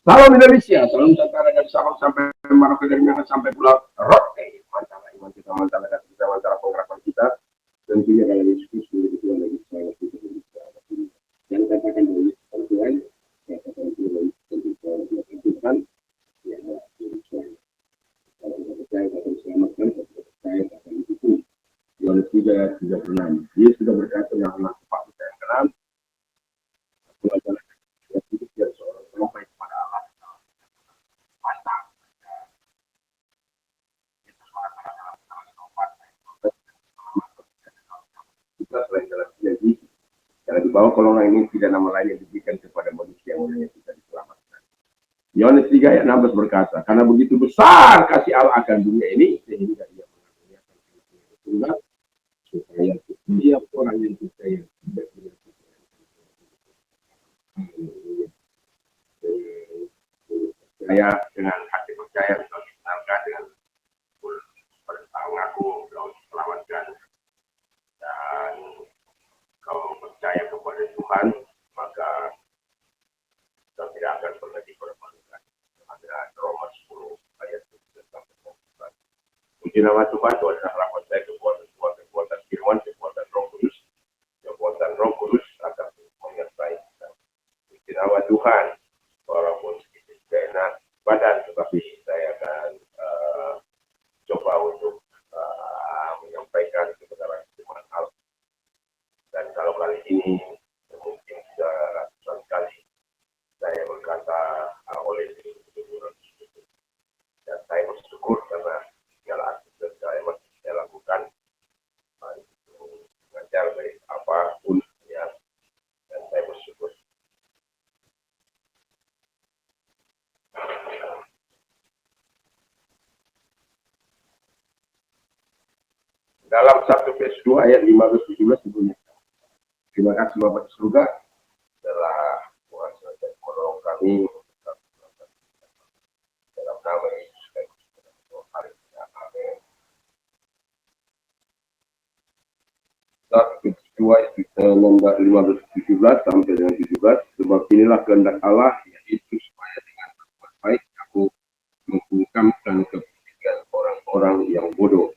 Salam Indonesia, salam Nusantara dari Sabang sampai Merauke, dari Minang sampai Pulau Rote. Mantap, iman kita mantap, kita mantap pengharapan kita. Tentunya kalau Yesus Kristus menjadi Tuhan bagi selamat kita yang katakan bahwa Yesus adalah Tuhan, katakan Tuhan tentu Tuhan, ya Tuhan. Kalau kita percaya akan diselamatkan, kalau kita percaya akan dihukum. Yohanes 3:36. Dia sudah berkata yang anak cepat kita yang kenal, Tuhan yang hidup dari seorang sampai kepada Allah. Mantap. Kita selain dalam janji, karena di bawah kolongan ini tidak nama lain yang diberikan kepada manusia yang olehnya kita diselamatkan. Yohanes 3 ayat 16 berkata, karena begitu besar kasih Allah akan dunia ini, sehingga ia mengaruniakan tunggal supaya setiap orang yang percaya tidak punya percaya dengan hati percaya dibenarkan dengan perintah mengaku kau diselamatkan, dan kau percaya kepada Tuhan, maka kau tidak akan pernah dipermalukan. Ada Roma 10 ayat 7 sampai 9. Puji nama Tuhan, Tuhan adalah harapan saya, kekuatan firman, kekuatan Roh Kudus akan menyertai kita. Puji nama Tuhan, walaupun sedikit tidak enak badan, tetapi saya akan coba untuk menyampaikan kebenaran firman Allah. Dan kalau kali ini mungkin sudah ratusan kali saya berkata oleh diri dan saya bersyukur karena segala aktivitas saya lakukan, itu mengajar dari apapun ya, dan saya bersyukur. Dalam 1 Petrus 2 ayat 15-17 sebelumnya. Terima kasih Bapak di surga telah kuasa dan menolong kami dalam nama Yesus Kristus. Amin. 1 Petrus 2 ayat 15-17 sampai dengan 17. Sebab inilah kehendak Allah, yaitu supaya dengan berbuat baik aku membungkamkan kepentingan orang-orang yang bodoh.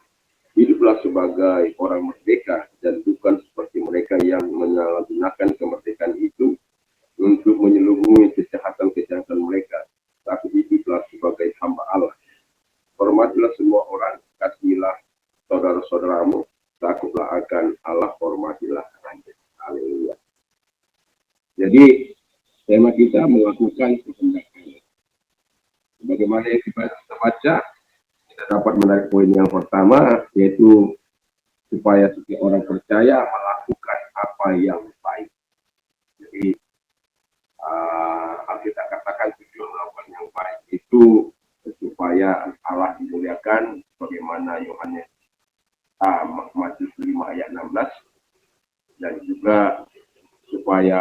Hiduplah sebagai orang merdeka dan bukan seperti mereka yang menyalahgunakan kemerdekaan itu untuk menyelubungi kejahatan-kejahatan mereka, tapi hiduplah sebagai hamba Allah. Hormatilah semua orang, kasihilah saudara-saudaramu, takutlah akan Allah, hormatilah rakyat. Haleluya. Jadi tema kita melakukan kehendak Allah. Bagaimana yang kita baca, kita dapat menarik poin yang pertama, yaitu supaya setiap orang percaya melakukan apa yang baik. Jadi kita katakan tujuan melakukan yang baik itu supaya Allah dimuliakan, bagaimana Yohanes Matius 5 ayat 16, dan juga supaya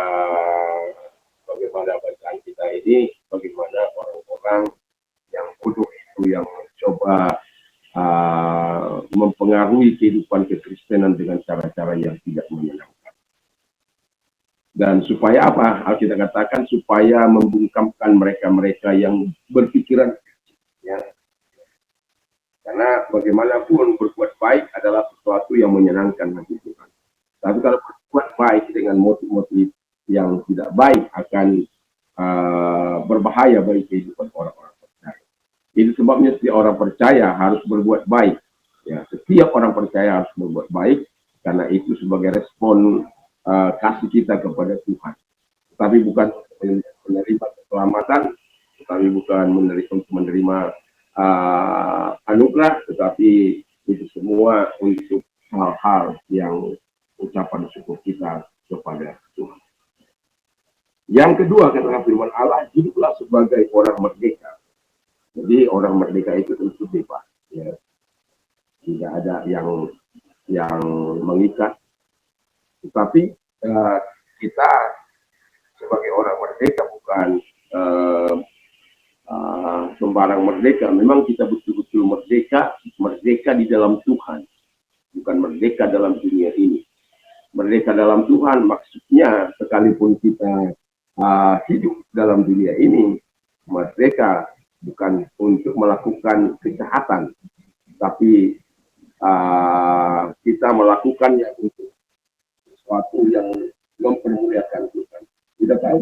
bagaimana bacaan kita ini, bagaimana orang-orang yang bodoh itu yang mencoba mempengaruhi kehidupan kekristenan dengan cara-cara yang tidak menyenangkan. Dan supaya apa? Kita katakan supaya membungkamkan mereka-mereka yang berpikiran, ya. Karena bagaimanapun berbuat baik adalah sesuatu yang menyenangkan hati Tuhan. Tapi kalau berbuat baik dengan motif-motif yang tidak baik akan berbahaya bagi kehidupan orang-orang percaya. Itu sebabnya setiap orang percaya harus berbuat baik. Ya, setiap orang percaya harus berbuat baik karena itu sebagai respon kasih kita kepada Tuhan. Tetapi bukan menerima keselamatan, tetapi bukan menerima anugerah, tetapi itu semua untuk hal-hal yang ucapan syukur kita kepada Tuhan. Yang kedua, kata firman Allah, hiduplah sebagai orang merdeka. Jadi orang merdeka itu tentu bebas, ya. Tidak ada yang mengikat. Tetapi kita sebagai orang merdeka bukan sembarang merdeka. Memang kita betul-betul merdeka di dalam Tuhan, bukan merdeka dalam dunia ini. Merdeka dalam Tuhan maksudnya sekalipun kita hidup dalam dunia ini, merdeka bukan untuk melakukan kejahatan, tapi kita melakukannya untuk sesuatu yang mempermuliakan Tuhan. Kita tahu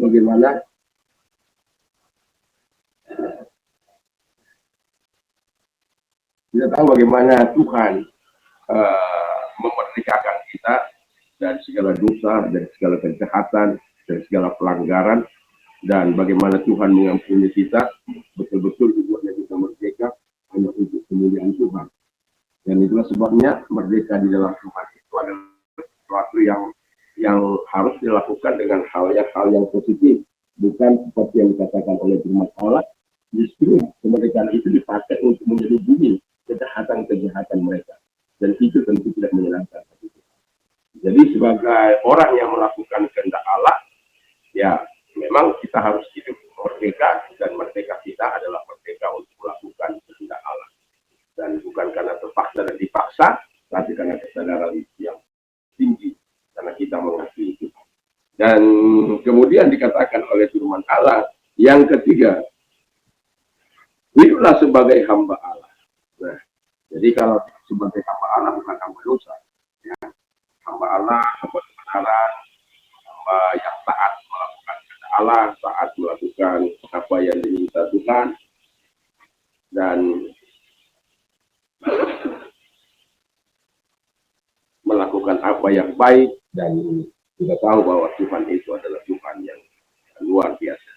bagaimana Tuhan memerdekakan kita dari segala dosa, dari segala kejahatan, dari segala pelanggaran, dan bagaimana Tuhan mengampuni kita, betul-betul dibuatnya kita merdeka hanya untuk kemuliaan Tuhan. Dan itulah sebabnya merdeka di dalam Tuhan itu adalah sesuatu yang harus dilakukan dengan hal yang positif, bukan seperti yang dikatakan oleh firman Allah. Justru kemerdekaan itu dipakai untuk menyelidiki kejahatan mereka, dan itu tentu tidak menyenangkan. Jadi sebagai orang yang melakukan kehendak Allah, ya memang kita harus hidup merdeka, dan merdeka kita adalah merdeka untuk melakukan kehendak Allah, dan bukan karena terpaksa dan dipaksa, tapi karena kesadaran yang tinggi, karena kita mengasihi itu. Dan kemudian dikatakan oleh firman Allah yang ketiga, hiduplah sebagai hamba Allah. Nah, jadi kalau sebagai hamba Allah bukan hamba dosa, ya. Hamba Allah, hamba kebenaran, hamba yang taat melakukan kehendak Allah, taat melakukan apa yang diminta Tuhan, dan melakukan apa yang baik. Dan kita tahu bahwa Tuhan itu adalah Tuhan yang luar biasa.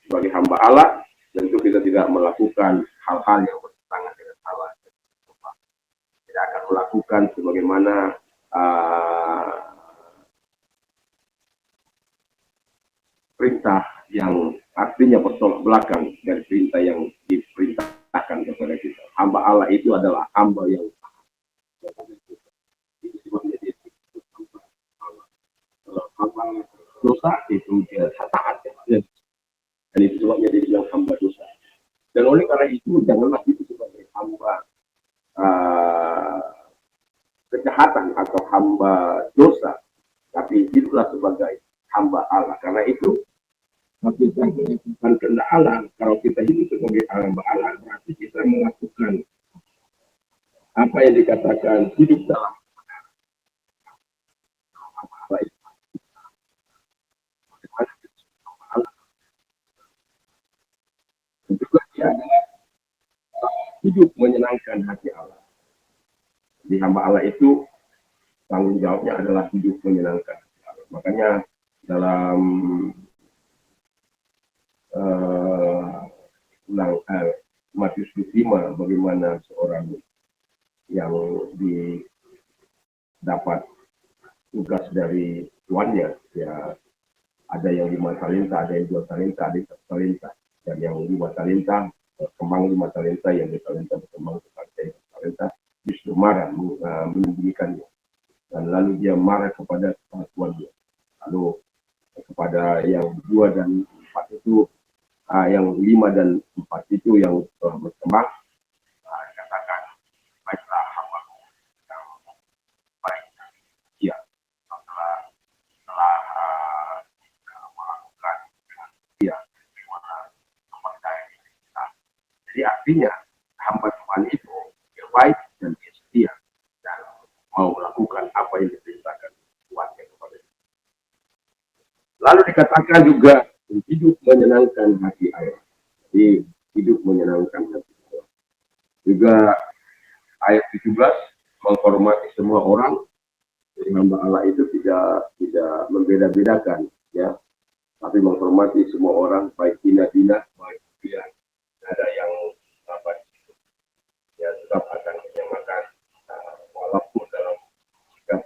Sebagai hamba Allah, tentu kita tidak melakukan hal-hal yang bertentangan dengan Allah. Tidak akan melakukan sebagaimana perintah yang artinya bertolak belakang dari perintah yang diperintahkan kepada kita. Hamba Allah itu adalah hamba yang hamba dosa itu dia taat, ya. Dan itu sebabnya dia bilang hamba dosa. Dan oleh karena itu janganlah itu sebagai hamba kejahatan atau hamba dosa, tapi hiduplah sebagai hamba Allah. Karena itu kita melakukan kehendak Allah. Kalau kita hidup sebagai hamba Allah, berarti kita melakukan apa yang dikatakan hidup dalam Allah. Juga dia adalah hidup menyenangkan hati Allah. Di hamba Allah itu tanggung jawabnya adalah hidup menyenangkan. Makanya dalam Matius 5, bagaimana seorang yang dapat tugas dari tuannya, ya ada yang 5 talenta, ada yang 2 talenta, ada yang 1 talenta, dan yang 5 talenta berkembang 5 talenta, yang 2 talenta berkembang ke talenta, justru marah menyembunyikannya, dan lalu dia marah kepada tuannya. Lalu kepada yang 2 dan 4 itu, yang 5 dan 4 itu yang berkembang, dikatakan, baiklah hamba yang baik, ya, setelah melakukan ya, jadi artinya hamba Tuhan itu dia baik dan dia setia, dan mau melakukan apa yang diperintahkan Tuhannya kepada dia. Lalu dikatakan juga hidup menyenangkan hati Allah. Jadi hidup menyenangkan hati Allah. Juga ayat 17, menghormati semua orang. Jadi hamba Allah itu tidak membeda-bedakan, ya, tapi menghormati semua orang, baik hina-hina, baik dia ada yang apa, ya tetap akan menyamakan, walaupun dalam sikap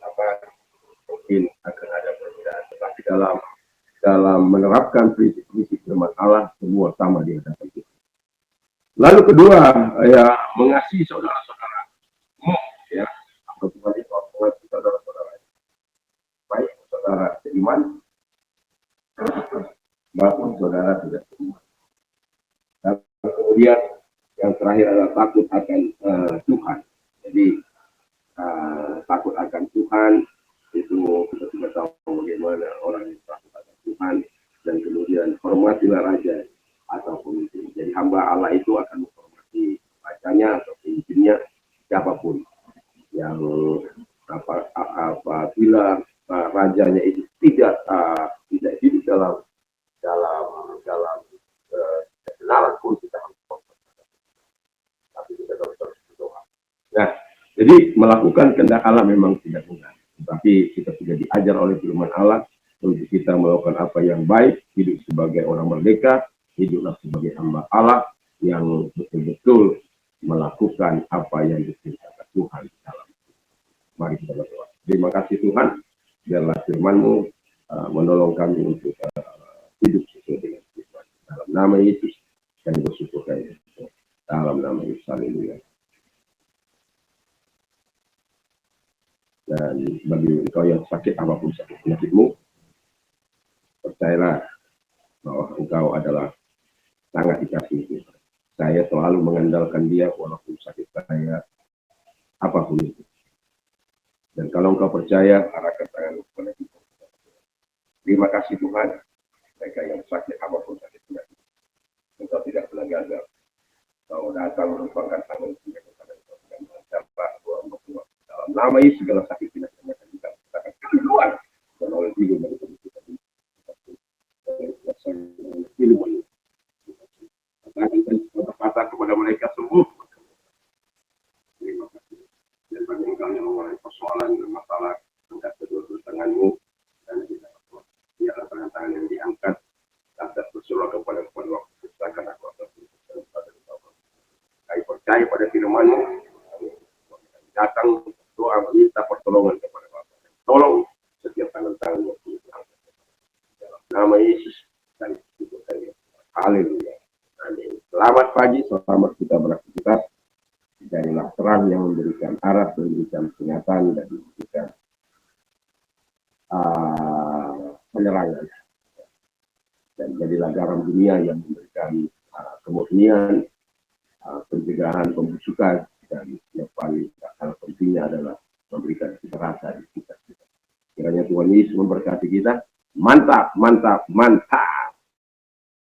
apa mungkin akan ada perbedaan, tetapi dalam menerapkan prinsip-prinsip firman Allah semua sama di hadapan kita. Lalu kedua, ya, mengasihi saudara-saudara, ya, atau Tuhan itu mengasihi saudara-saudara, baik saudara seiman maupun saudara tidak seiman. Dan kemudian yang terakhir adalah takut akan Tuhan. Jadi takut akan Tuhan itu kita sudah tahu bagaimana orang yang takut akan Tuhan, dan kemudian hormatilah raja Jadi hamba Allah itu akan menghormati bacanya atau pemimpinnya siapapun yang apabila rajanya itu tidak hidup dalam kebenaran pun kita harus tapi kita terus berdoa. Nah, jadi melakukan kehendak Allah memang tidak mudah, tapi kita sudah diajar oleh firman Allah untuk kita melakukan apa yang baik, hidup sebagai orang merdeka, hiduplah sebagai hamba Allah yang betul-betul melakukan apa yang diperintahkan Tuhan dalam. Mari kita berdoa. Terima kasih Tuhan, biarlah firman-Mu menolong kami untuk hidup sesuai dengan firman. Dalam nama Yesus kami bersyukur kami. Dalam nama Yesus, haleluya. Dan bagi engkau yang sakit apapun sakit penyakitmu, percayalah bahwa engkau adalah sangat dikasihi Tuhan. Saya selalu mengandalkan Dia walaupun sakit saya apapun itu. Dan kalau engkau percaya, arahkan tanganmu kepada kita. Terima kasih Tuhan. Mereka yang sakit apapun sakit penyakit, engkau tidak pernah gagal. Kau datang menumpangkan tangan kita kepada engkau dan mencapai doa dalam nama Yesus segala sakit penyakit akan kita katakan keluar dan oleh hidup dari kita ilmu kata kepada mereka sembuh. Terima kasih. Dan bagi engkau yang mengalami persoalan dan masalah, angkat kedua tanganmu dan kita biarlah tangan-tangan yang diangkat atas bersorak kepada waktu silakan aku akan kepada engkau. Saya percaya pada firman-Mu. Datang doa meminta pertolongan kepada Bapa. Tolong setiap tangan-tangan yang diangkat. Dalam nama Yesus dan itu saja. Haleluya. Amin. Selamat pagi, selamat kita beraktivitas. Jadilah terang yang memberikan arah, memberikan peringatan dan memberikan penerangan. Dan jadilah garam dunia yang memberikan kemurnian, pencegahan pembusukan, dan yang paling pentingnya adalah memberikan rasa di kita. Kiranya Tuhan Yesus memberkati kita. Mantap, mantap, mantap.